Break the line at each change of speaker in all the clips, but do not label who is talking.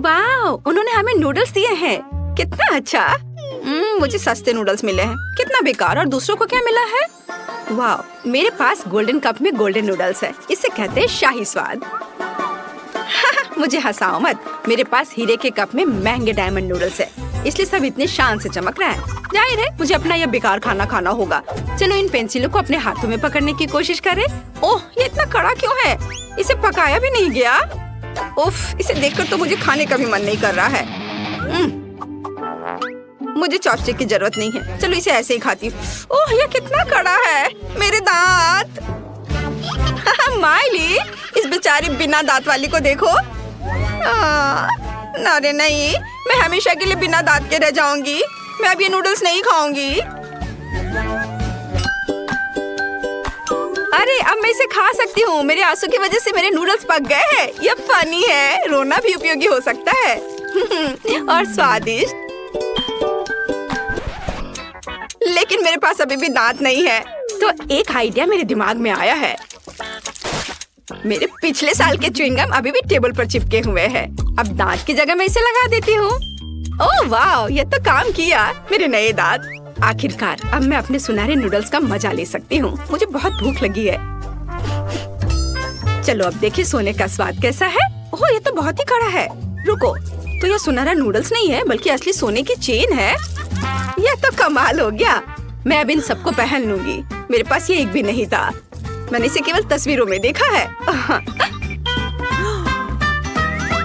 वाह, उन्होंने हमें नूडल्स दिए हैं। कितना अच्छा। मुझे सस्ते नूडल्स मिले हैं। कितना बेकार। और दूसरों को क्या मिला है? वाह, मेरे पास गोल्डन कप में गोल्डन नूडल्स है। इसे कहते हैं शाही स्वाद। मुझे हंसाओ मत। मेरे पास हीरे के कप में महंगे डायमंड नूडल्स है, इसलिए सब इतने शान से चमक रहा है। जाहिर है मुझे अपना यह बेकार खाना खाना होगा। चलो इन पेंसिलों को अपने हाथों में पकड़ने की कोशिश करें। ओह, ये इतना कड़ा क्यों है? इसे पकाया भी नहीं गया। उफ, इसे देखकर तो मुझे खाने का भी मन नहीं कर रहा है। मुझे चॉपस्टिक की जरूरत नहीं है। चलो इसे ऐसे ही खाती हूँ। ओह, ये कितना कड़ा है। मेरे दांत। माइली, इस बेचारी बिना दांत वाली को देखो। अरे नहीं, मैं हमेशा के लिए बिना दांत के रह जाऊंगी। मैं अब ये नूडल्स नहीं खाऊंगी। अरे अब मैं इसे खा सकती हूँ। मेरे आंसू की वजह से मेरे नूडल्स पक गए हैं। यह फनी है। रोना भी उपयोगी हो सकता है। और स्वादिष्ट। लेकिन मेरे पास अभी भी दांत नहीं है। तो एक आइडिया मेरे दिमाग में आया है। मेरे पिछले साल के च्युइंगम अभी भी टेबल पर चिपके हुए हैं। अब दांत की जगह मैं इसे लगा देती हूँ। ओह वाह, ये तो काम किया। मेरे नए दांत। आखिरकार अब मैं अपने सुनहरे नूडल्स का मजा ले सकती हूँ। मुझे बहुत भूख लगी है। चलो अब देखिए सोने का स्वाद कैसा है। ओह, ये तो बहुत ही कड़ा है। रुको, तो यह सुनहरा नूडल्स नहीं है बल्कि असली सोने की चेन है। यह तो कमाल हो गया। मैं अब इन सबको पहन लूंगी। मेरे पास ये एक भी नहीं था। मैंने इसे केवल तस्वीरों में देखा है।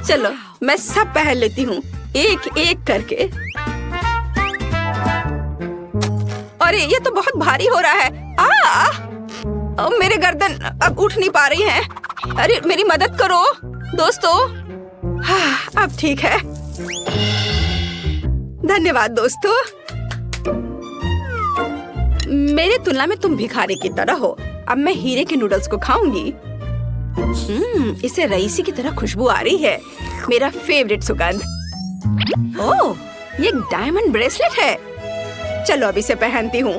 चलो मैं सब पहन लेती हूँ, एक एक करके। अरे ये तो बहुत भारी हो रहा है। मेरे गर्दन अब उठ नहीं पा रही है। अरे मेरी मदद करो दोस्तों। हाँ, अब ठीक है। धन्यवाद दोस्तों। मेरे तुलना में तुम भिखारी की तरह हो। अब मैं हीरे के नूडल्स को खाऊंगी। इसे रईसी की तरह खुशबू आ रही है। मेरा फेवरेट सुगंध। ओह, ये एक डायमंड ब्रेसलेट है। चलो अब इसे पहनती हूँ।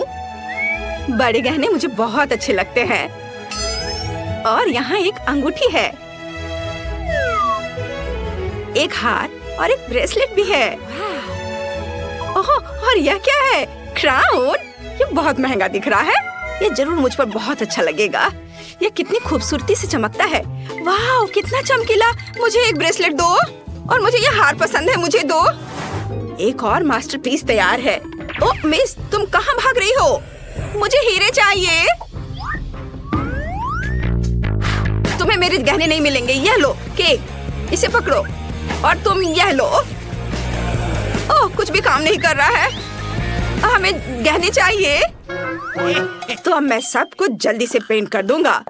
बड़े गहने मुझे बहुत अच्छे लगते हैं। और यहाँ एक अंगूठी है, एक हार और एक ब्रेसलेट भी है। ओह, और यह क्या है? क्राउन। ये बहुत महंगा दिख रहा है। ये जरूर मुझ पर बहुत अच्छा लगेगा। ये कितनी खूबसूरती से चमकता है। वाह, कितना चमकीला। मुझे एक ब्रेसलेट दो। और मुझे ये हार पसंद है, मुझे दो। एक और मास्टरपीस तैयार है। ओह मिस, तुम कहाँ भाग रही हो? मुझे हीरे चाहिए। तुम्हें मेरे गहने नहीं मिलेंगे। यह लो केक, इसे पकड़ो। और तुम यह लो। ओह, कुछ भी काम नहीं कर रहा है। हमें गहने चाहिए। तो अब मैं सब कुछ जल्दी से पेंट कर दूंगा।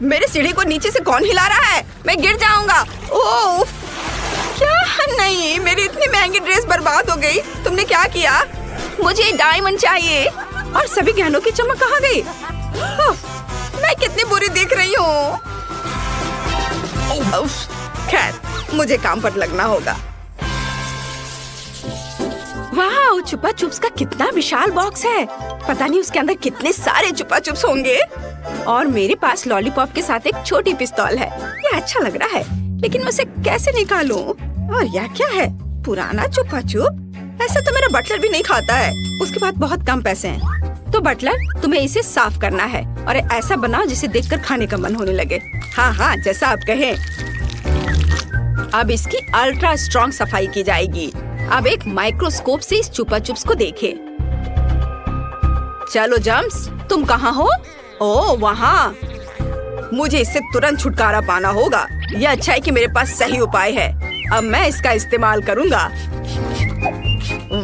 मेरे सीढ़ी को नीचे से कौन हिला रहा है? मैं गिर जाऊंगा। ओह क्या? नहीं, मेरी इतनी महंगी ड्रेस बर्बाद हो गई। तुमने क्या किया? मुझे डायमंड चाहिए। और सभी गहनों की चमक कहाँ गई? मैं कितनी बुरी दिख रही हूँ। खैर, मुझे काम पर लगना होगा। वाह, छुपा चुप्स का कितना विशाल बॉक्स है। पता नहीं उसके अंदर कितने सारे छुपा चुप्स होंगे। और मेरे पास लॉलीपॉप के साथ एक छोटी पिस्तौल है। ये अच्छा लग रहा है, लेकिन मैं उसे कैसे निकालूं? और यह क्या है? पुराना छुपा चुप। ऐसा तो मेरा बटलर भी नहीं खाता है। उसके पास बहुत कम पैसे हैं। तो बटलर, तुम्हें इसे साफ करना है और ऐसा बनाओ जिसे देखकर खाने का मन होने लगे। हाँ, जैसा आप कहें। अब इसकी अल्ट्रा स्ट्रॉन्ग सफाई की जाएगी। अब एक माइक्रोस्कोप से इस छुपा चुप्स को देखें। चलो जम्स, तुम कहाँ हो? ओह वहाँ। मुझे इससे तुरंत छुटकारा पाना होगा। यह अच्छा है कि मेरे पास सही उपाय है। अब मैं इसका इस्तेमाल करूँगा।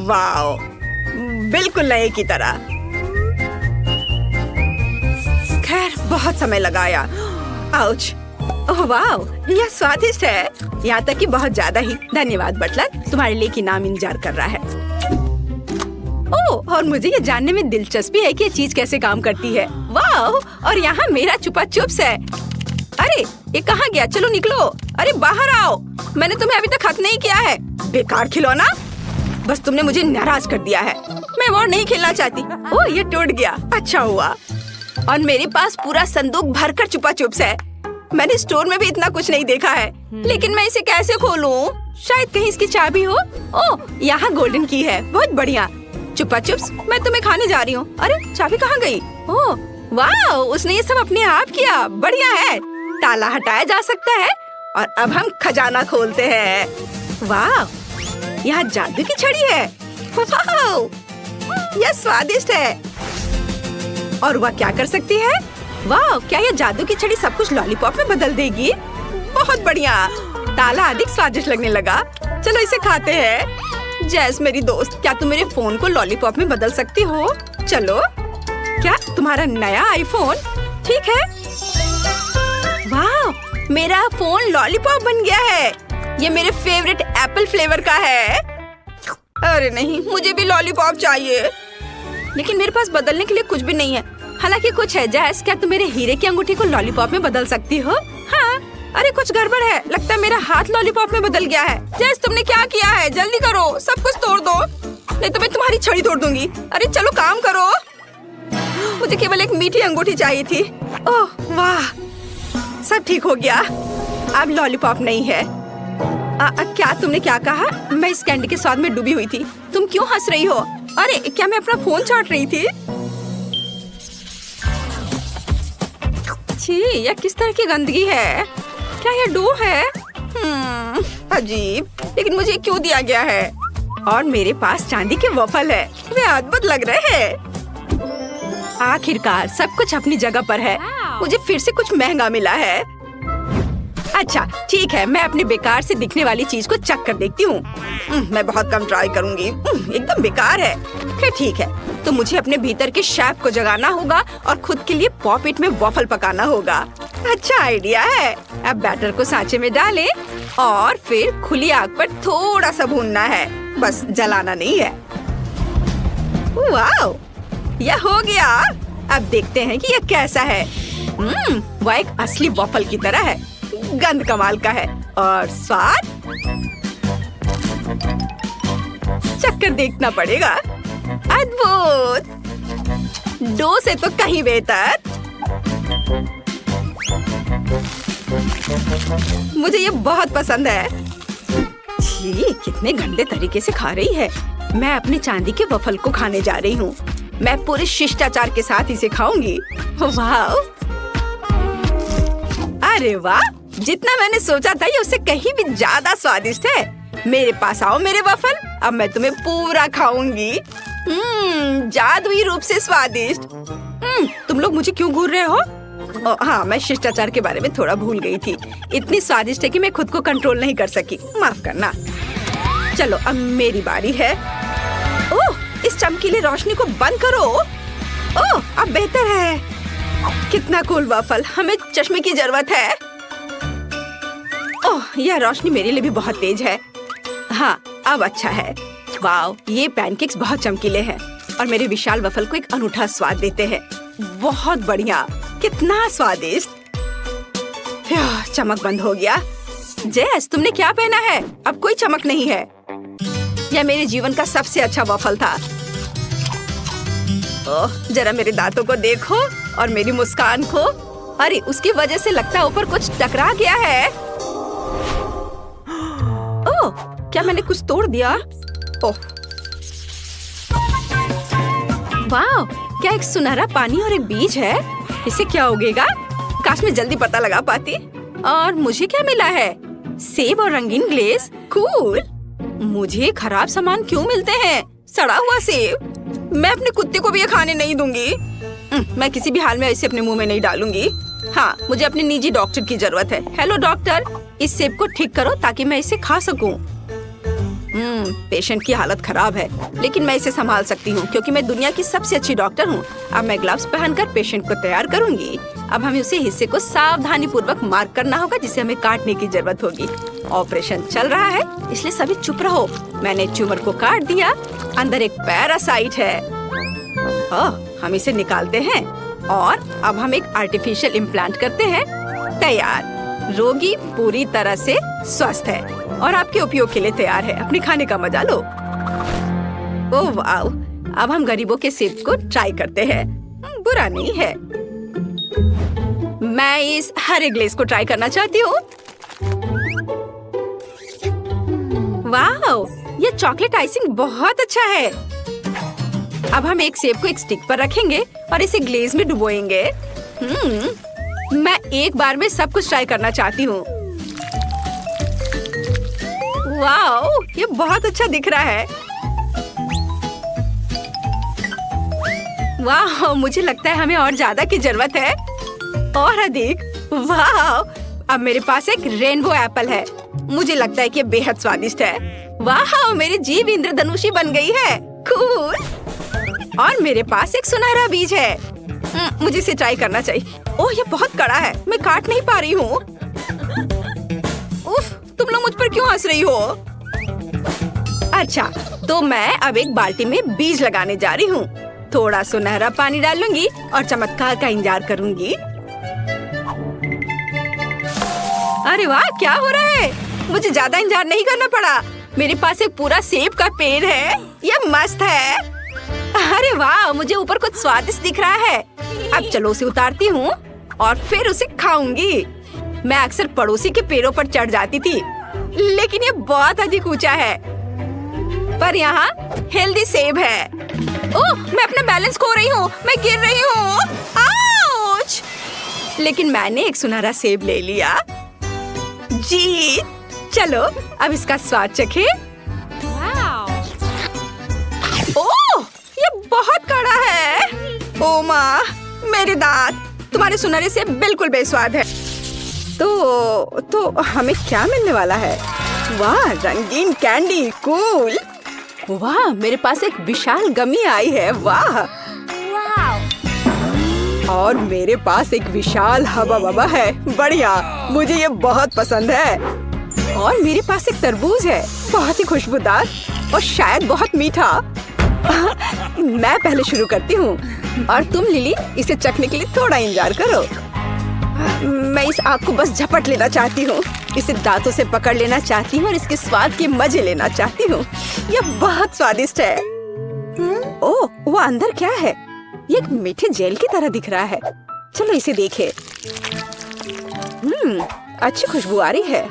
वाओ, बिल्कुल नए की तरह। खैर, बहुत समय लगाया। आउच। ओह वाओ, यह स्वादिष्ट है। यहाँ तक कि बहुत ज्यादा ही। धन्यवाद बटलर, तुम्हारे लिए की नाम इंतजार कर रहा है। ओह, और मुझे ये जानने में दिलचस्पी है कि ये चीज कैसे काम करती है। वाह, और यहाँ मेरा छुपा चुप्स है। अरे ये कहाँ गया? चलो निकलो। अरे बाहर आओ। मैंने तुम्हें अभी तक खत्म नहीं किया है। बेकार खिलौना। बस तुमने मुझे नाराज कर दिया है। मैं और नहीं खेलना चाहती। ओह, ये टूट गया। अच्छा हुआ। और मेरे पास पूरा संदूक भरकर छुपा चुप्स है। मैंने स्टोर में भी इतना कुछ नहीं देखा है। लेकिन मैं इसे कैसे खोलूं? शायद कहीं इसकी चाबी हो। ओह, यहाँ गोल्डन की है। बहुत बढ़िया। चुप्पा चुप्स, मैं तुम्हें खाने जा रही हूँ। अरे चाबी कहाँ गई? ओह वाह, उसने ये सब अपने आप किया। बढ़िया है। ताला हटाया जा सकता है और अब हम खजाना खोलते हैं। वाह, यहाँ जादू की छड़ी है। वाह, यह स्वादिष्ट है। और वह क्या कर सकती है? वाह, क्या यह जादू की छड़ी सब कुछ लॉलीपॉप में बदल देगी? बहुत बढ़िया। ताला अधिक स्वादिष्ट लगने लगा। चलो इसे खाते हैं। जैस मेरी दोस्त, क्या तुम मेरे फोन को लॉलीपॉप में बदल सकती हो? चलो। क्या तुम्हारा नया आईफोन? ठीक है। वाह, मेरा फोन लॉलीपॉप बन गया है। ये मेरे फेवरेट एप्पल फ्लेवर का है। अरे नहीं, मुझे भी लॉलीपॉप चाहिए। लेकिन मेरे पास बदलने के लिए कुछ भी नहीं है। हालांकि कुछ है। जैस, क्या तुम मेरे हीरे की अंगूठी को लॉलीपॉप में बदल सकती हो? हाँ। अरे कुछ गड़बड़ है। लगता है मेरा हाथ लॉलीपॉप में बदल गया है। जैस, तुमने क्या किया है? जल्दी करो, सब कुछ तोड़ दो, नहीं तो मैं तुम्हारी छड़ी तोड़ दूंगी। अरे चलो काम करो। मुझे केवल एक मीठी अंगूठी चाहिए थी। ओह वाह, सब ठीक हो गया। अब लॉलीपॉप नहीं है। क्या तुमने क्या कहा? मैं इस कैंडी के स्वाद में डूबी हुई थी। तुम क्यों हंस रही हो? अरे क्या मैं अपना फोन चाट रही थी? छी, यह किस तरह की गंदगी है? क्या यह डो है? अजीब। लेकिन मुझे क्यों दिया गया है? और मेरे पास चांदी के वफल है। वे अद्भुत लग रहे हैं। आखिरकार सब कुछ अपनी जगह पर है। मुझे फिर से कुछ महंगा मिला है। अच्छा ठीक है, मैं अपने बेकार से दिखने वाली चीज को चख कर देखती हूँ। मैं बहुत कम ट्राई करूंगी। एकदम बेकार है। फिर ठीक है, तो मुझे अपने भीतर के शेफ को जगाना होगा और खुद के लिए पॉपिट में वॉफल पकाना होगा। अच्छा आइडिया है। अब बैटर को सांचे में डालें और फिर खुली आग पर थोड़ा सा भूनना है। बस जलाना नहीं है। वाह, यह हो गया। अब देखते हैं कि यह कैसा है। वह एक असली वॉफल की तरह है। गंध कमाल का है और स्वाद चक्कर देखना पड़ेगा। अद्भुत। डो से तो कहीं बेहतर। मुझे ये बहुत पसंद है। छी, कितने गंदे तरीके से खा रही है। मैं अपने चांदी के वफल को खाने जा रही हूँ। मैं पूरे शिष्टाचार के साथ इसे खाऊंगी। वाह, अरे वाह, जितना मैंने सोचा था ये उससे कहीं भी ज्यादा स्वादिष्ट है। मेरे पास आओ मेरे वफल, अब मैं तुम्हें पूरा खाऊंगी। जादुई रूप से स्वादिष्ट। तुम लोग मुझे क्यों घूर रहे हो? हाँ, मैं शिष्टाचार के बारे में थोड़ा भूल गई थी। इतनी स्वादिष्ट है कि मैं खुद को कंट्रोल नहीं कर सकी। माफ करना। चलो अब मेरी बारी है। ओह, इस चमकीली रोशनी को बंद करो। ओह, अब बेहतर है। कितना कूल वफल। हमें चश्मे की जरूरत है। ओह, यह रोशनी मेरे लिए भी बहुत तेज है। हाँ, अब अच्छा है। वाव, ये पैनकेक्स बहुत चमकीले हैं और मेरे विशाल वफल को एक अनूठा स्वाद देते हैं। बहुत बढ़िया। कितना स्वादिष्ट। चमक बंद हो गया। जेस, तुमने क्या पहना है? अब कोई चमक नहीं है। यह मेरे जीवन का सबसे अच्छा वफल था। ओह, जरा मेरे दांतों को देखो और मेरी मुस्कान को। अरे उसकी वजह से लगता है ऊपर कुछ टकरा गया है। ओह, क्या मैंने कुछ तोड़ दिया? ओह, वाह, क्या एक सुनहरा पानी और एक बीज है। इसे क्या उगेगा? काश मैं जल्दी पता लगा पाती। और मुझे क्या मिला है? सेब और रंगीन ग्लेज। कूल। मुझे खराब सामान क्यों मिलते हैं? सड़ा हुआ सेब। मैं अपने कुत्ते को भी ये खाने नहीं दूंगी। मैं किसी भी हाल में इसे अपने मुंह में नहीं डालूंगी। हाँ, मुझे अपने निजी डॉक्टर की जरूरत है। हेलो डॉक्टर, इस सेब को ठीक करो ताकि मैं इसे खा सकूं। पेशेंट की हालत खराब है, लेकिन मैं इसे संभाल सकती हूँ क्योंकि मैं दुनिया की सबसे अच्छी डॉक्टर हूँ। अब मैं ग्लव्स पहनकर पेशेंट को तैयार करूंगी। अब हमें उसे हिस्से को सावधानी पूर्वक मार्क करना होगा जिसे हमें काटने की जरूरत होगी। ऑपरेशन चल रहा है, इसलिए सभी चुप रहो। मैंने ट्यूमर को काट दिया। अंदर एक पैरासाइट है। हम इसे निकालते हैं और अब हम एक आर्टिफिशियल इम्प्लांट करते हैं। तैयार। रोगी पूरी तरह से स्वस्थ है और आपके उपयोग के लिए तैयार है। अपने खाने का मजा लो। ओह वाह, अब हम गरीबों के सेब को ट्राई करते हैं। बुरा नहीं है। मैं इस हरे ग्लेज को ट्राई करना चाहती हूँ। वाओ, ये चॉकलेट आइसिंग बहुत अच्छा है। अब हम एक सेब को एक स्टिक पर रखेंगे और इसे ग्लेज में डुबोएंगे। मैं एक बार में सब कुछ ट्राई करना चाहती हूँ। वाओ, ये बहुत अच्छा दिख रहा है। वाह, मुझे लगता है हमें और ज्यादा की जरूरत है, और अधिक। वाह, अब मेरे पास एक रेनबो एप्पल है। मुझे लगता है कि ये बेहद स्वादिष्ट है। वाह, मेरी जीभ इंद्रधनुषी बन गई है। कूल। और मेरे पास एक सुनहरा बीज है। मुझे इसे ट्राई करना चाहिए। ओह, ये बहुत कड़ा है, मैं काट नहीं पा रही हूँ। उफ, तुम लोग मुझ पर क्यों हंस रही हो? अच्छा, तो मैं अब एक बाल्टी में बीज लगाने जा रही हूँ। थोड़ा सुनहरा पानी डालूंगी और चमत्कार का इंतजार करूंगी। अरे वाह, क्या हो रहा है? मुझे ज्यादा इंतजार नहीं करना पड़ा। मेरे पास एक पूरा सेब का पेड़ है। ये मस्त है। अरे वाह, मुझे ऊपर कुछ स्वादिष्ट दिख रहा है। अब चलो उसे उतारती हूँ और फिर उसे खाऊंगी। मैं अक्सर पड़ोसी के पेड़ों पर चढ़ जाती थी, लेकिन ये बहुत अधिक ऊंचा है। पर यहाँ हेल्दी सेब है। ओह, मैं अपना बैलेंस खो रही हूँ, मैं गिर रही हूँ। आउच! लेकिन मैंने एक सुनहरा सेब ले लिया। जी, चलो अब इसका स्वाद चखें। ओह, ये बहुत कड़ा है। ओ माँ, मेरे दांत। तुम्हारे सुनहरे सेब बिल्कुल बेस्वाद है। तो हमें क्या मिलने वाला है? वाह, रंगीन कैंडी, कूल। वाह, मेरे पास एक विशाल गमी आई है। वाह। और मेरे पास एक विशाल हवा बबा है। बढ़िया, मुझे ये बहुत पसंद है। और मेरे पास एक तरबूज है, बहुत ही खुशबूदार और शायद बहुत मीठा। मैं पहले शुरू करती हूँ और तुम लिली इसे चखने के लिए थोड़ा इंतजार करो। मैं इस आग को बस झपट लेना चाहती हूँ। इसे दांतों से पकड़ लेना चाहती हूँ और इसके स्वाद के मजे लेना चाहती हूँ। यह बहुत स्वादिष्ट है। ओह, वो अंदर क्या है? ये एक मीठे जेल की तरह दिख रहा है। चलो इसे देखें। अच्छी खुशबू आ रही है।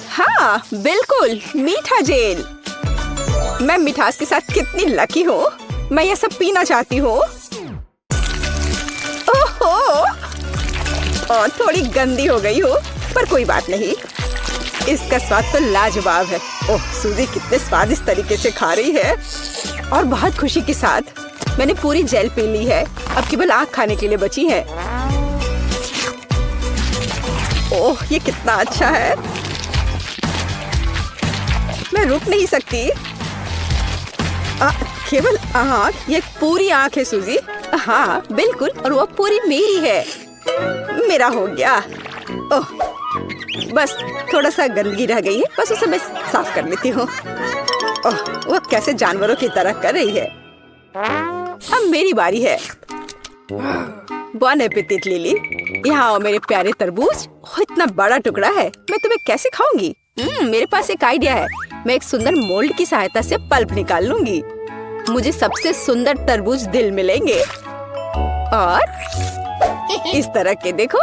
हाँ, बिल्कुल मीठा जेल। मैं मिठास के साथ कितनी लकी हूँ। मैं ये सब पीना चाहती हूँ। ओहो, और थोड़ी गंदी हो गई हूँ, पर कोई बात नहीं। इसका स्वाद तो लाजवाब है। ओह, सूजी कितने स्वादिष्ट तरीके से खा रही है। और बहुत खुशी के साथ मैंने पूरी जेल पी ली है। अब केवल आँख खाने के लिए बची है। ओह, ये कितना अच्छा है। मैं रुक नहीं सकती। केवल आँख, ये पूरी आँख है सूजी। हाँ बिल्कुल, और वो पूरी मेरी है। मेरा हो गया। ओह, बस थोड़ा सा गंदगी रह गई है, बस उसे मैं साफ कर लेती हूँ। ओह, वो कैसे जानवरों की तरह कर रही है। अब मेरी बारी है। बॉन एपेटिट लिली। यहाँ आओ मेरे प्यारे तरबूज। इतना बड़ा टुकड़ा है, मैं तुम्हें कैसे खाऊंगी? मेरे पास एक आइडिया है। मैं एक सुंदर मोल्ड की सहायता से पल्प निकाल लूंगी। मुझे सबसे सुंदर तरबूज दिल मिलेंगे और इस तरह के देखो।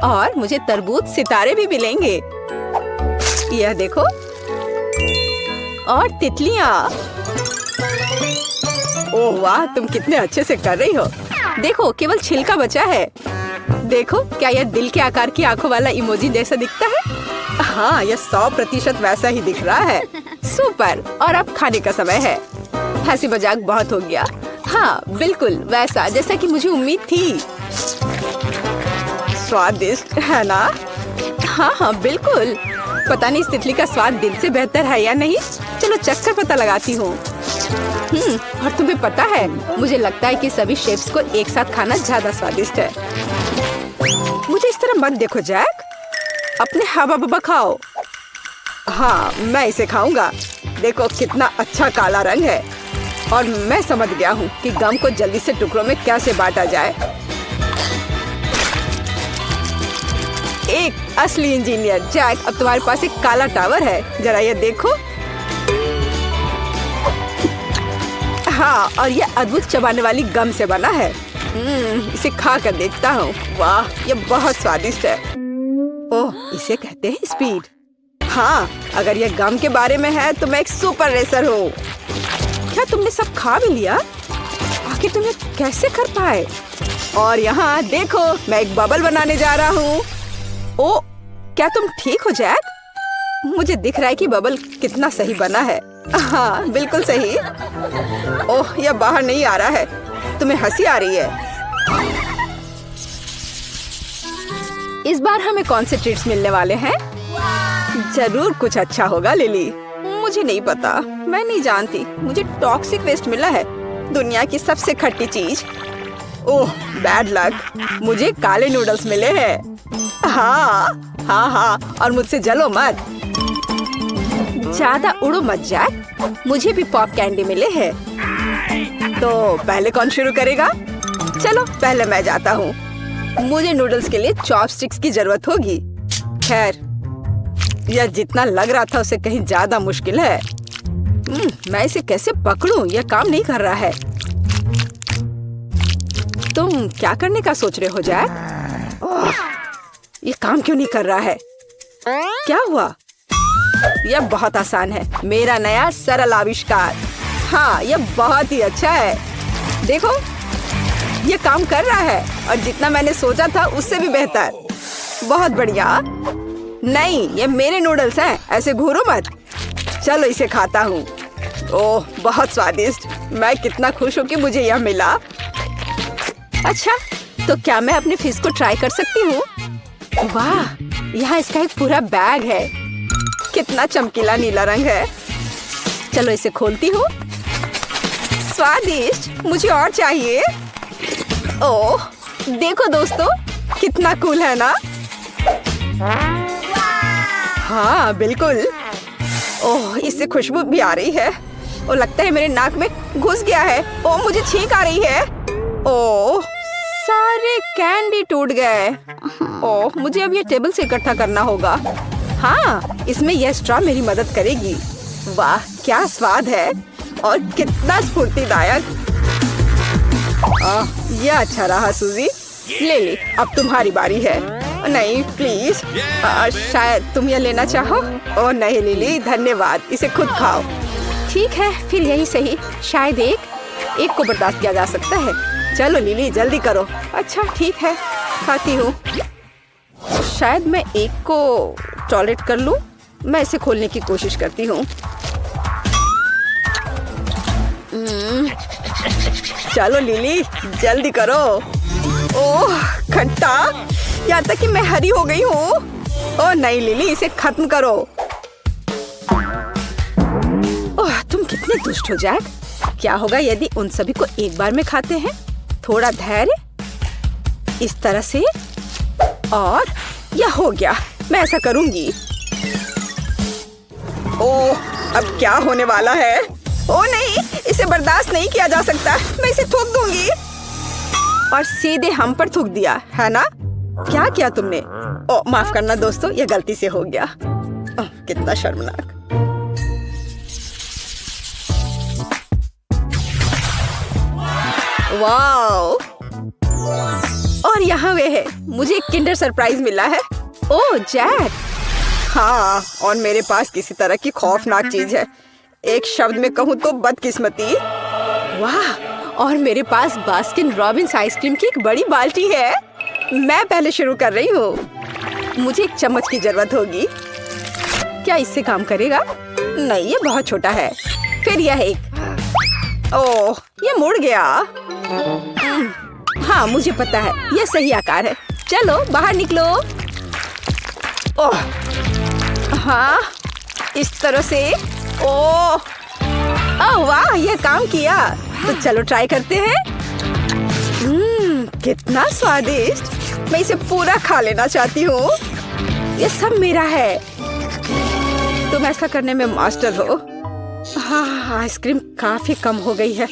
और मुझे तरबूज सितारे भी मिलेंगे। यह देखो। और तितलियाँ। ओह वाह, तुम कितने अच्छे से कर रही हो। देखो, केवल छिलका बचा है। देखो, क्या यह दिल के आकार की आंखों वाला इमोजी जैसा दिखता है? हाँ, यह 100% वैसा ही दिख रहा है। सुपर। और अब खाने का समय है। हंसी मजाक बहुत हो गया। हाँ बिल्कुल वैसा जैसा कि मुझे उम्मीद थी। स्वादिष्ट है ना? हाँ बिल्कुल। पता नहीं इस तितली का स्वाद दिल से बेहतर है या नहीं। चलो चक्कर पता लगाती हूँ। और तुम्हें पता है, मुझे लगता है कि सभी शेफ्स को एक साथ खाना ज्यादा स्वादिष्ट है। मुझे इस तरह मत देखो जैक, अपने हवा बबा खाओ। हाँ, मैं इसे खाऊंगा। देखो कितना अच्छा काला रंग है। और मैं समझ गया हूँ कि गम को जल्दी से टुकड़ों में कैसे बांटा जाए। एक असली इंजीनियर। जैक, अब तुम्हारे पास एक काला टावर है, जरा ये देखो। हाँ, और ये अद्भुत चबाने वाली गम से बना है। इसे खा कर देखता हूँ। वाह, ये बहुत स्वादिष्ट है। ओह, इसे कहते हैं स्पीड। हाँ, अगर ये गम के बारे में है तो मैं एक सुपर रेसर हूँ। क्या तुमने सब खा भी लिया? आखिर तुम ये कैसे कर पाए? और यहाँ देखो, मैं एक बबल बनाने जा रहा हूँ। ओह, क्या तुम ठीक हो जैक? मुझे दिख रहा है कि बबल कितना सही बना है। हाँ, बिल्कुल सही। ओह, यह बाहर नहीं आ रहा है। तुम्हें हंसी आ रही है? इस बार हमें कौन से ट्रीट्स मिलने वाले हैं? जरूर कुछ अच्छा होगा लिली। मुझे नहीं पता, मैं नहीं जानती। मुझे टॉक्सिक वेस्ट मिला है, दुनिया की सबसे खट्टी चीज। ओह, बैड लक। मुझे काले नूडल्स मिले हैं। हाँ हाँ हाँ, और मुझसे जलो मत। ज्यादा उड़ो मत जैक। मुझे भी पॉप कैंडी मिले हैं। तो पहले कौन शुरू करेगा? चलो, पहले मैं जाता हूँ। मुझे नूडल्स के लिए चॉपस्टिक्स की जरूरत होगी। खैर, यह जितना लग रहा था उससे कहीं ज्यादा मुश्किल है। मैं इसे कैसे पकड़ूं? यह काम नहीं कर रहा है। तुम क्या करने का सोच रहे हो जैक? ये काम क्यों नहीं कर रहा है? क्या हुआ? यह बहुत आसान है, मेरा नया सरल आविष्कार। हाँ, यह बहुत ही अच्छा है। देखो, यह काम कर रहा है, और जितना मैंने सोचा था उससे भी बेहतर। बहुत बढ़िया। नहीं, ये मेरे नूडल्स हैं, ऐसे घूरो मत। चलो, इसे खाता हूँ। ओह, बहुत स्वादिष्ट। मैं कितना खुश हूँ कि मुझे यह मिला। अच्छा, तो क्या मैं अपने फिश को ट्राई कर सकती हूँ? वाह, यहाँ इसका एक पूरा बैग है। कितना चमकीला नीला रंग है। चलो, इसे खोलती हूँ। स्वादिष्ट, मुझे और चाहिए। ओह, देखो दोस्तों, कितना कूल है ना? हाँ, बिल्कुल। ओह, इससे खुशबू भी आ रही है। ओ, लगता है मेरे नाक में घुस गया है। ओह, मुझे छींक आ रही है। ओह, सारे कैंडी टूट गए। ओह, मुझे अब ये टेबल से इकट्ठा करना होगा। हाँ, इसमें यह स्ट्रॉ मेरी मदद करेगी। वाह, क्या स्वाद है और कितना स्फूर्तिदायक। यह अच्छा रहा सूजी। ले ले, अब तुम्हारी बारी है। नहीं, प्लीज। शायद तुम यह लेना चाहो। ओह नहीं लिली, धन्यवाद। इसे खुद खाओ। ठीक है, फिर यही सही। शायद एक को बर्दाश्त किया जा सकता है। चलो लिली, जल्दी करो। अच्छा, ठीक है, खाती हूँ। शायद मैं एक को टॉयलेट कर लूँ। मैं इसे खोलने की कोशिश करती हूँ। चलो लिली, जल्दी करो। ओह, खट्टा, यहाँ तक कि मैं हरी हो गई हूँ। ओह नहीं लिली, इसे खत्म करो। ओह, तुम कितने दुष्ट हो जैक। क्या होगा यदि उन सभी को एक बार में खाते हैं? थोड़ा धैर्य, इस तरह से, और यह हो गया। मैं ऐसा करूंगी। ओह, अब क्या होने वाला है? ओह नहीं, इसे बर्दाश्त नहीं किया जा सकता। मैं इसे थूक दूंगी। और सीधे हम पर थूक दिया है ना? क्या किया तुमने? ओह, माफ करना दोस्तों, यह गलती से हो गया। ओह, कितना शर्मनाक। वाओ, और यहाँ वे है। मुझे एक किंडर सरप्राइज मिला है। ओह जैक। हाँ, और मेरे पास किसी तरह की खौफनाक चीज है। एक शब्द में कहूँ तो बदकिस्मती। वाह, और मेरे पास बास्किन रॉबिन्स आइसक्रीम की एक बड़ी बाल्टी है। मैं पहले शुरू कर रही हूँ। मुझे एक चम्मच की जरूरत होगी। क्या इससे काम करेगा? नहीं, ये बहुत छोटा है। फिर यह एक। ओह, ये मुड़ गया। हाँ, मुझे पता है, यह सही आकार है। चलो बाहर निकलो। ओह, हाँ, इस तरह से। ओह वाह, यह काम किया। तो चलो ट्राई करते हैं। कितना स्वादिष्ट। मैं इसे पूरा खा लेना चाहती हूँ। ये सब मेरा है। तुम ऐसा करने में मास्टर हो। हाँ, आइसक्रीम काफी कम हो गई है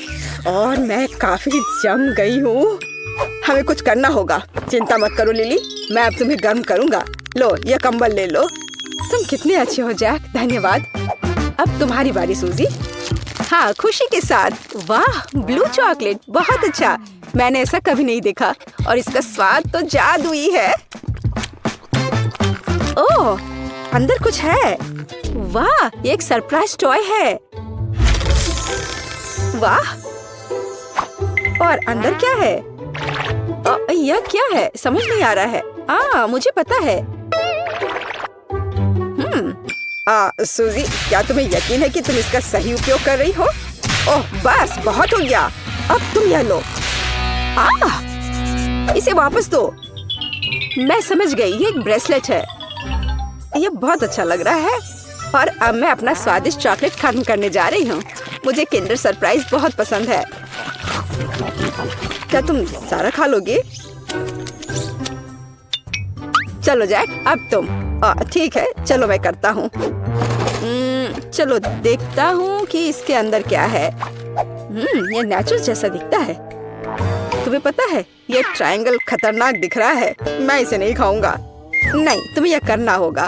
और मैं काफी जम गई हूँ। हमें कुछ करना होगा। चिंता मत करो लिली, मैं अब तुम्हें गर्म करूँगा। लो, यह कंबल ले लो। तुम कितने अच्छे हो जैक, धन्यवाद। अब तुम्हारी बारी सूजी। हाँ, खुशी के साथ। वाह, ब्लू चॉकलेट, बहुत अच्छा। मैंने ऐसा कभी नहीं देखा और इसका स्वाद तो जादुई है। ओह, अंदर कुछ है। वाह, ये एक सरप्राइज टॉय है। वाह, और अंदर क्या है? यह क्या है? समझ नहीं आ रहा है। मुझे पता है। सूजी, क्या तुम्हें यकीन है कि तुम इसका सही उपयोग कर रही हो? ओह, बस बहुत हो गया। अब तुम यह लो। इसे वापस दो। मैं समझ गई, ये एक ब्रेसलेट है। यह बहुत अच्छा लग रहा है। और अब मैं अपना स्वादिष्ट चॉकलेट खत्म करने जा रही हूँ। मुझे किंडर सरप्राइज बहुत पसंद है। क्या तुम सारा खा लोगे? चलो जैक, अब तुम। ठीक है, चलो मैं करता हूँ। चलो देखता हूँ कि इसके अंदर क्या है। ये नेचुरल जैसा दिखता है। तुम्हें पता है, ये ट्रायंगल खतरनाक दिख रहा है। मैं इसे नहीं खाऊंगा। नहीं, तुम्हें यह करना होगा।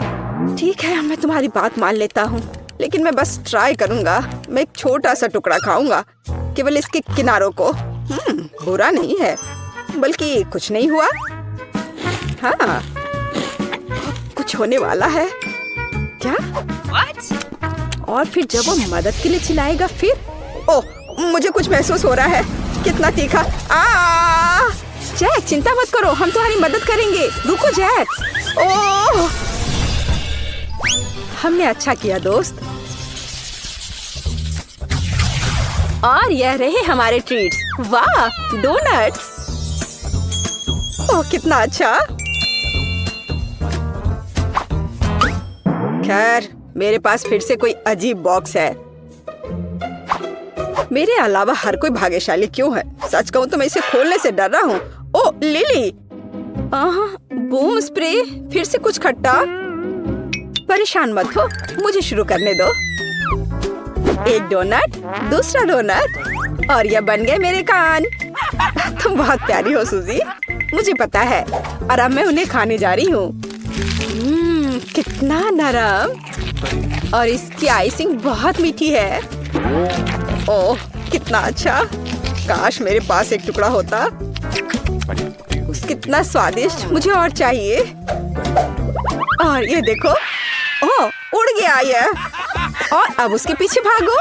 ठीक है, मैं तुम्हारी बात मान लेता हूँ, लेकिन मैं बस ट्राई करूंगा। मैं एक छोटा सा टुकड़ा खाऊंगा, केवल इसके किनारों को। बुरा नहीं है, बल्कि कुछ नहीं हुआ। हाँ, कुछ होने वाला है। क्या? What? और फिर जब वो मदद के लिए चिल्लाएगा फिर? ओह, मुझे कुछ महसूस हो रहा है। कितना तीखा। जैक, चिंता मत करो, हम तुम्हारी मदद करेंगे। रुको जैक। ओह, हमने अच्छा किया दोस्त। और यह रहे हमारे ट्रीट्स। वाह, डोनट्स। ओह, कितना अच्छा। खैर, मेरे पास फिर से कोई अजीब बॉक्स है। मेरे अलावा हर कोई भाग्यशाली क्यों है? सच कहूँ तो मैं इसे खोलने से डर रहा हूँ। ओह, लिली। Boom spray. फिर से कुछ खट्टा। परेशान मत हो, मुझे शुरू करने दो। एक डोनट, दूसरा डोनट, और यह बन गए मेरे कान। तुम बहुत प्यारी हो सूजी, मुझे पता है। और अब मैं उन्हें खाने जा रही हूँ। कितना नरम, और इसकी आइसिंग बहुत मीठी है। ओह, कितना अच्छा। काश मेरे पास एक टुकड़ा होता। कितना स्वादिष्ट, मुझे और चाहिए। और ये देखो, ओह, उड़ गया ये। और अब उसके पीछे भागो।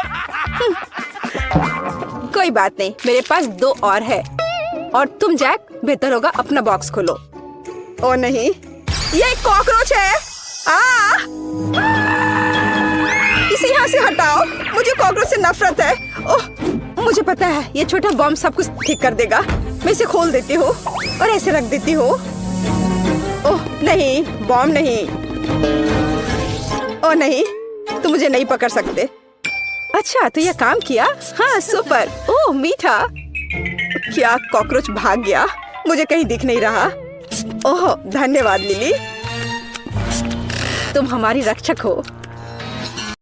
कोई बात नहीं, मेरे पास 2 और है। और तुम जैक, बेहतर होगा अपना बॉक्स खोलो। ओह नहीं, ये एक कॉकरोच है। इसे यहाँ से हटाओ, मुझे कॉकरोच से नफरत है। ओह, मुझे पता है, ये छोटा बॉम्ब सब कुछ ठीक कर देगा। मैं इसे खोल देती हूँ और ऐसे रख देती हूँ। ओह नहीं, बॉम्ब नहीं। ओह नहीं, तुम मुझे नहीं पकड़ सकते। अच्छा, तो यह काम किया। हाँ, सुपर। ओह, मीठा। क्या कॉकरोच भाग गया? मुझे कहीं दिख नहीं रहा। ओह, धन्यवाद लिली, तुम हमारी रक्षक हो।